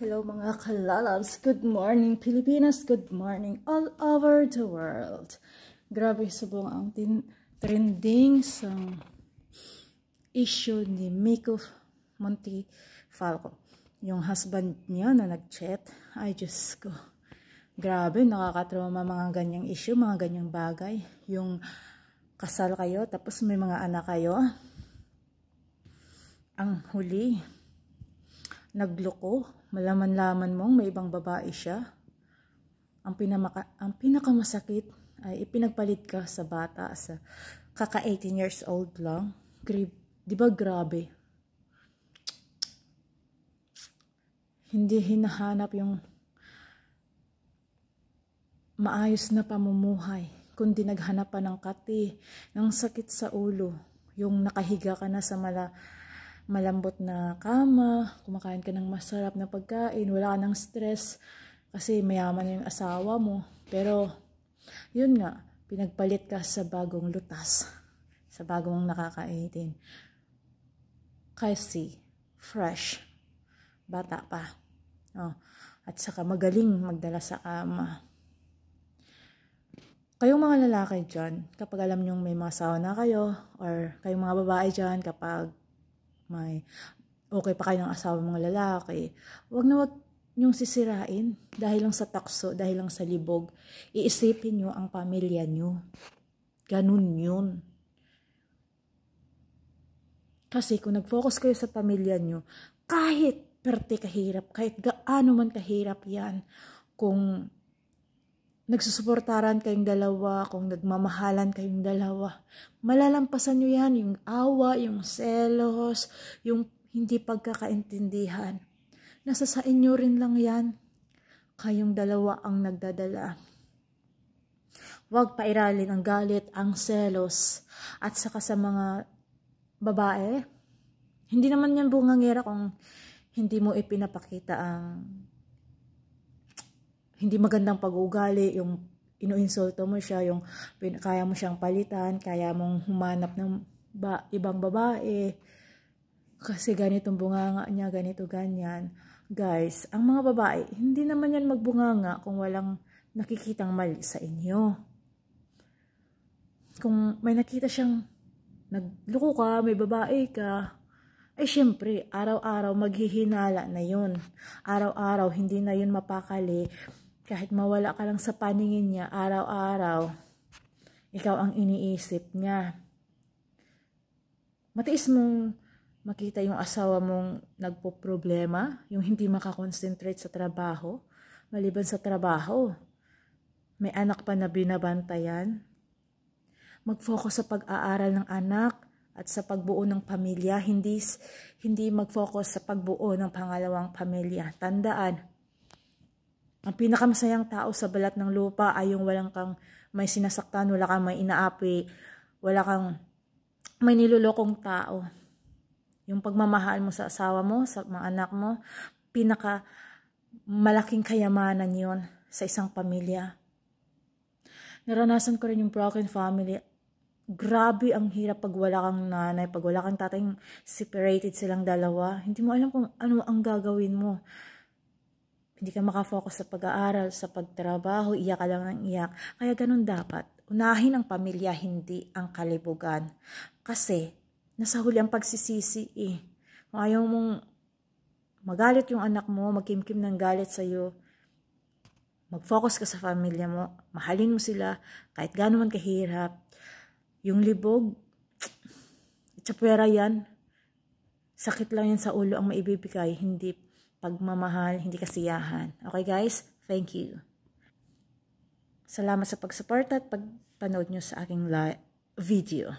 Hello mga kalalabs, good morning Pilipinas, good morning all over the world. Grabe subong ang trending sa issue ni Miko Montefalco. Yung husband niya na nag-chat, ay Diyos ko. Grabe, nakakatrauma mga ganyang issue, mga ganyang bagay. Yung kasal kayo, tapos may mga anak kayo. Ang huli, nagloko, malaman-laman mong may ibang babae siya. Ang pinakamasakit ay ipinagpalit ka sa bata, sa kaka 18 years old lang. Di ba grabe? Hindi hinahanap yung maayos na pamumuhay, kundi naghanap pa ng kati, ng sakit sa ulo. Yung nakahiga ka na sa malambot na kama, kumakain ka ng masarap na pagkain, wala ka ng stress kasi mayaman na yung asawa mo. Pero yun nga, pinagpalit ka sa bagong lutas, sa bagong nakaka-18. Kasi fresh, bata pa. Oh, at saka magaling magdala sa ama. Kayong mga lalaki dyan, kapag alam nyong may mga asawa na kayo, or kayong mga babae dyan, kapag may okay pa kayo ng asawa mga lalaki, wag na wag nyong sisirain dahil lang sa takso, dahil lang sa libog. Iisipin nyo ang pamilya nyo. Ganun yun. Kasi kung nag-focus kayo sa pamilya nyo, kahit perte kahirap, kahit gaano man kahirap yan, kung nagsusuportaran kayong dalawa, kung nagmamahalan kayong dalawa, malalampasan nyo yan, yung awa, yung selos, yung hindi pagkakaintindihan. Nasa sa inyo rin lang yan. Kayong dalawa ang nagdadala. Huwag pairalin ang galit, ang selos, at saka sa mga babae. Hindi naman yan bungangera kung hindi mo ipinapakita ang hindi magandang pag-uugali, yung inuinsulto mo siya, yung kaya mo siyang palitan, kaya mong humanap ng ibang babae, kasi ganitong bunganga niya, ganito, ganyan. Guys, ang mga babae, hindi naman yan magbunganga kung walang nakikitang mali sa inyo. Kung may nakita siyang nagloko ka, may babae ka, ay syempre, araw-araw maghihinala na yun. Araw-araw, hindi na yun mapakali. Kahit mawala ka lang sa paningin niya, araw-araw, ikaw ang iniisip niya. Matiis mong makita yung asawa mong nagpo-problema, yung hindi makakonsentrate sa trabaho, maliban sa trabaho. May anak pa na binabantayan. Mag-focus sa pag-aaral ng anak at sa pagbuo ng pamilya, hindi mag-focus sa pagbuo ng pangalawang pamilya. Tandaan, ang pinakamasayang tao sa balat ng lupa ay yung walang kang may sinasaktan, wala kang may inaapi, wala kang may nilulokong tao. Yung pagmamahal mo sa asawa mo, sa mga anak mo, pinaka malaking kayamanan yon sa isang pamilya. Naranasan ko rin yung broken family. Grabe ang hirap pag wala kang nanay, pag wala kang tatay, separated silang dalawa. Hindi mo alam kung ano ang gagawin mo. Hindi ka makafocus sa pag-aaral, sa pagtrabaho, iyak ka lang ng iyak. Kaya ganun dapat. Unahin ang pamilya, hindi ang kalibugan. Kasi, nasa huli ang pagsisisi eh. Kung ayaw mong magalit yung anak mo, magkimkim ng galit sa'yo, mag-focus ka sa pamilya mo, mahalin mo sila, kahit gaano man kahirap. Yung libog, itsapwera yan. Sakit lang yan sa ulo ang maibibigay, hindi pagmamahal, hindi kasiyahan. Okay guys? Thank you. Salamat sa pag-support at pagpanood nyo sa aking video.